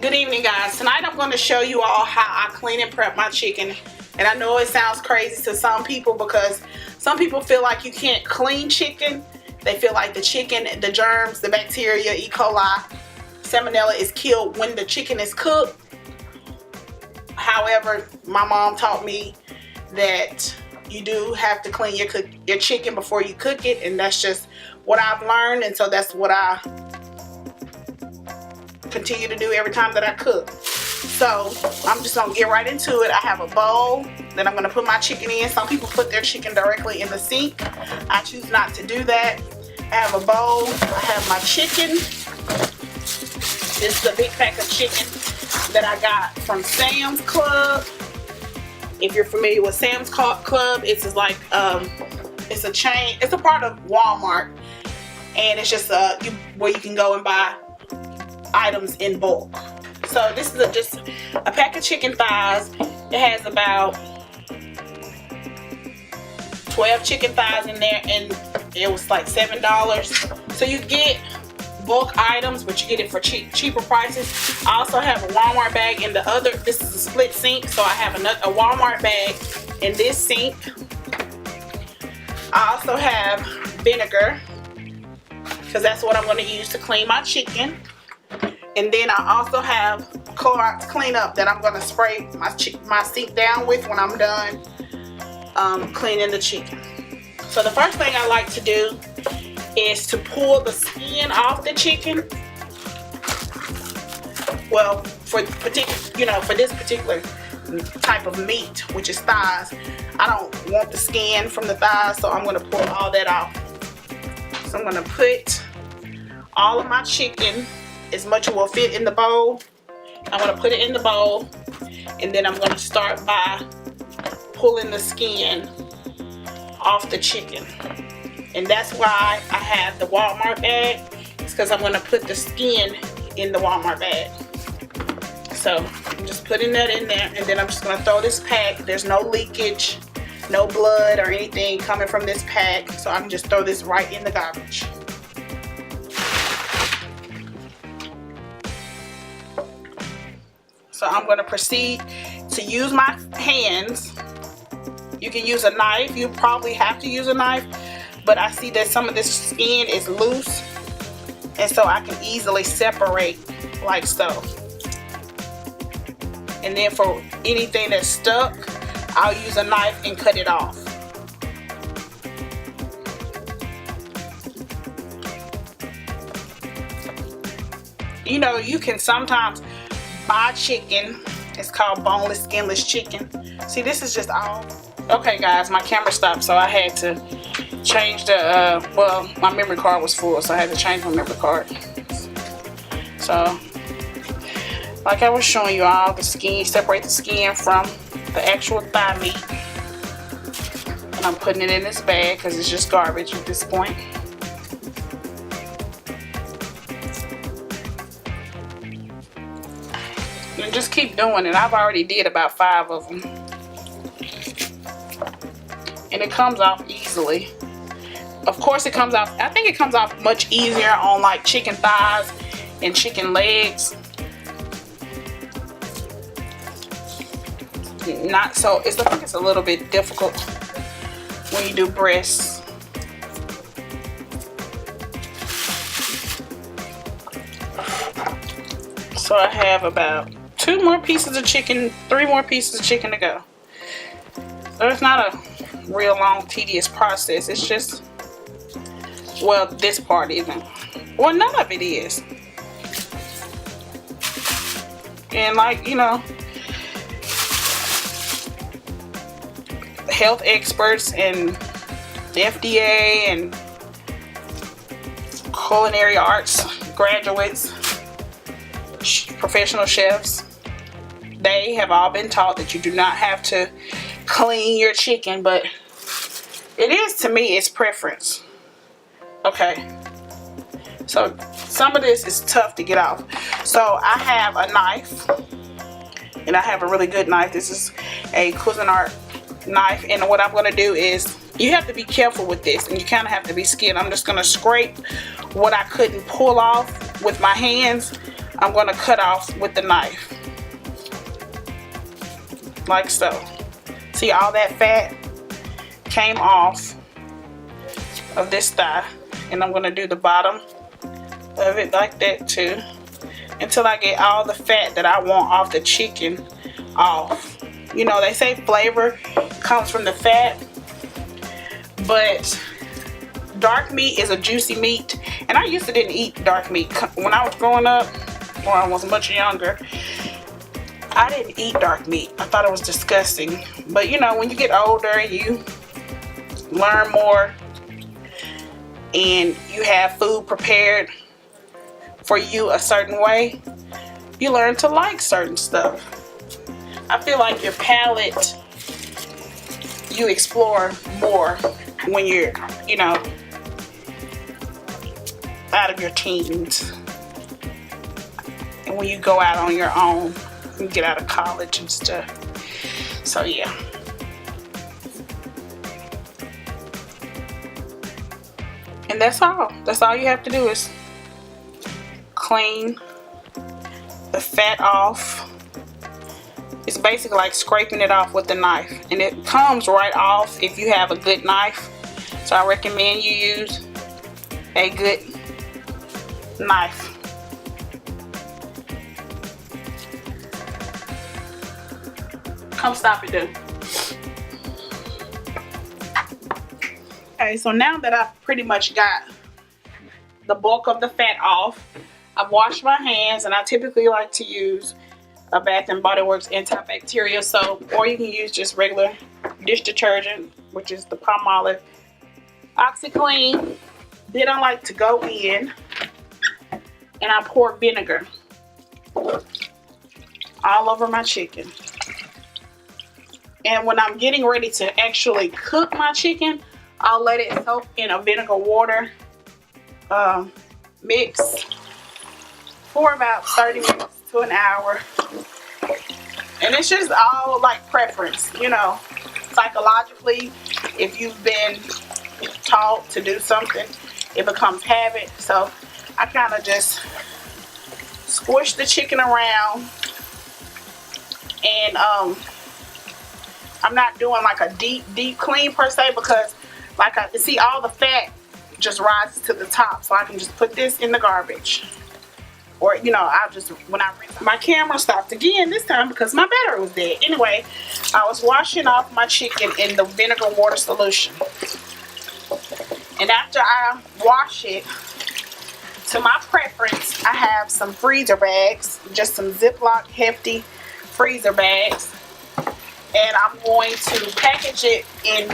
Good evening, guys. Tonight I'm going to show you all how I clean and prep my chicken. And I know it sounds crazy to some people because some people feel like you can't clean chicken. They feel like the chicken, the germs, the bacteria, E. coli, salmonella is killed when the chicken is cooked. However, my mom taught me that you do have to clean your chicken before you cook it, and that's just what I've learned, and so that's what I continue to do every time that I cook. So I'm just gonna get right into it. I have a bowl that I'm gonna put my chicken in. Some people put their chicken directly in the sink. I choose not to do that. I have a bowl. I have my chicken. This is a big pack of chicken that I got from Sam's Club. If you're familiar with Sam's Club, it's like it's a chain. It's a part of Walmart, and it's just where you can go and buy items in bulk. So this is just a pack of chicken thighs. It has about 12 chicken thighs in there, and it was like $7. So you get bulk items, but you get it for cheaper prices. I also have a Walmart bag in the other. This is a split sink, so I have a Walmart bag in this sink. I also have vinegar because that's what I'm going to use to clean my chicken. And then I also have Clorox cleanup that I'm going to spray my sink down with when I'm done cleaning the chicken. So the first thing I like to do is to pull the skin off the chicken. Well, for this particular type of meat, which is thighs, I don't want the skin from the thighs, so I'm going to pull all that off. So I'm going to put all of my chicken, as much as will fit in the bowl. I'm going to put it in the bowl, and then I'm going to start by pulling the skin off the chicken. And that's why I have the Walmart bag. It's because I'm going to put the skin in the Walmart bag. So I'm just putting that in there, and then I'm just going to throw this pack. There's no leakage, no blood or anything coming from this pack, so I can just throw this right in the garbage. So I'm going to proceed to use my hands. You can use a knife. You probably have to use a knife, but I see that some of this skin is loose, and so I can easily separate like so. And then for anything that's stuck, I'll use a knife and cut it off. You know, you can sometimes buy chicken. It's called boneless, skinless chicken. See, this is just all. Okay, guys, my camera stopped, so I had to change the, well, my memory card was full, so I had to change my memory card. So, like I was showing you all, the skin, separate the skin from the actual thigh meat. And I'm putting it in this bag because it's just garbage at this point. And just keep doing it. I've already did about 5 of them. And it comes off easily. Of course it comes off, I think it comes off much easier on like chicken thighs and chicken legs. Not so, I think it's a little bit difficult when you do breasts. So I have about 2 more pieces of chicken, 3 more pieces of chicken to go. So it's not a real long, tedious process. It's just, well, this part isn't. Well, none of it is. And like, you know, health experts and the FDA and culinary arts graduates, professional chefs, they have all been taught that you do not have to clean your chicken, but it is, to me, it's preference. Okay, so some of this is tough to get off. So I have a knife, and I have a really good knife. This is a Cuisinart knife, and what I'm going to do is You have to be careful with this, and you kind of have to be skilled. I'm just going to scrape what I couldn't pull off with my hands. I'm going to cut off with the knife. Like so. See, all that fat came off of this thigh. And I'm going to do the bottom of it like that too, until I get all the fat that I want off the chicken off. You know, they say flavor comes from the fat, but dark meat is a juicy meat, and I used to didn't eat dark meat when I was growing up, or I was much younger. I didn't eat dark meat. I thought it was disgusting. But you know, when you get older, you learn more, and you have food prepared for you a certain way, you learn to like certain stuff. I feel like your palate, you explore more when you're, you know, out of your teens, and when you go out on your own and get out of college and stuff. So yeah. And that's all. That's all you have to do is clean the fat off. It's basically like scraping it off with the knife, and it comes right off if you have a good knife. So I recommend you use a good knife. Come stop it, dude. Okay, so now that I've pretty much got the bulk of the fat off, I've washed my hands, and I typically like to use a Bath & Body Works antibacterial soap, or you can use just regular dish detergent, which is the Palmolive OxiClean. Then I like to go in and I pour vinegar all over my chicken. And when I'm getting ready to actually cook my chicken, I'll let it soak in a vinegar water mix for about 30 minutes to an hour. And it's just all like preference, you know. Psychologically, if you've been taught to do something, it becomes habit. So I kind of just squish the chicken around, and I'm not doing like a deep clean per se, because like I see all the fat just rises to the top, so I can just put this in the garbage. Or, you know, I'll just, when I rinse, my camera stopped again this time because my battery was dead. Anyway, I was washing off my chicken in the vinegar water solution. And after I wash it, to my preference, I have some freezer bags, just some Ziploc hefty freezer bags. And I'm going to package it in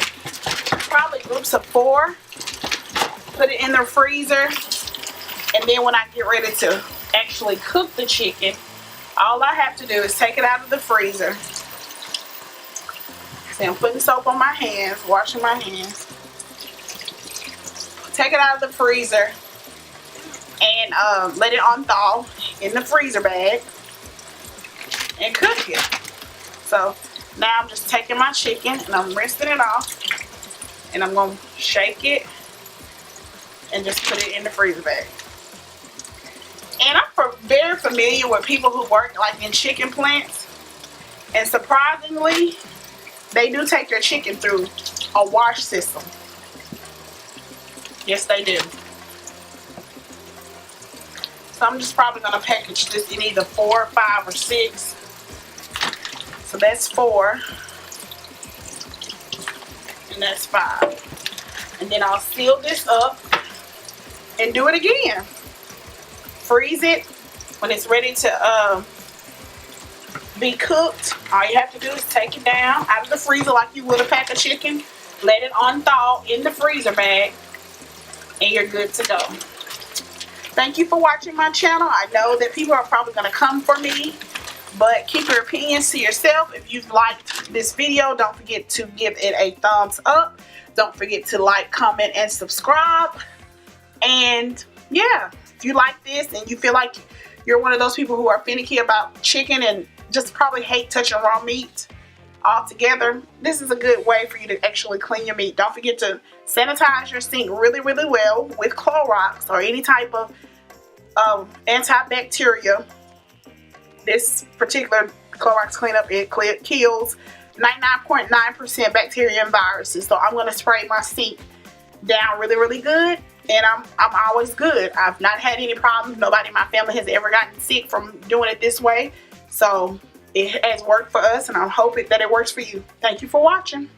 probably groups of 4. Put it in the freezer. And then when I get ready to actually cook the chicken, all I have to do is take it out of the freezer. See, I'm putting soap on my hands, washing my hands. Take it out of the freezer and let it unthaw in the freezer bag and cook it. So now I'm just taking my chicken and I'm rinsing it off, and I'm going to shake it and just put it in the freezer bag. And I'm very familiar with people who work like in chicken plants, and surprisingly, they do take their chicken through a wash system. Yes, they do. So I'm just probably going to package this in either 4, 5, or 6. So that's 4, and that's 5. And then I'll seal this up and do it again. Freeze it. When it's ready to be cooked, all you have to do is take it down out of the freezer like you would a pack of chicken. Let it unthaw in the freezer bag, and you're good to go. Thank you for watching my channel. I know that people are probably going to come for me, but keep your opinions to yourself. If you've liked this video, don't forget to give it a thumbs up. Don't forget to like, comment, and subscribe. And yeah, if you like this and you feel like you're one of those people who are finicky about chicken and just probably hate touching raw meat, all together, this is a good way for you to actually clean your meat. Don't forget to sanitize your sink really, really well with Clorox or any type of antibacterial. This particular Clorox cleanup, it kills 99.9% bacteria and viruses. So I'm going to spray my sink down really, really good, and I'm always good. I've not had any problems. Nobody in my family has ever gotten sick from doing it this way. So it has worked for us, and I'm hoping that it works for you. Thank you for watching.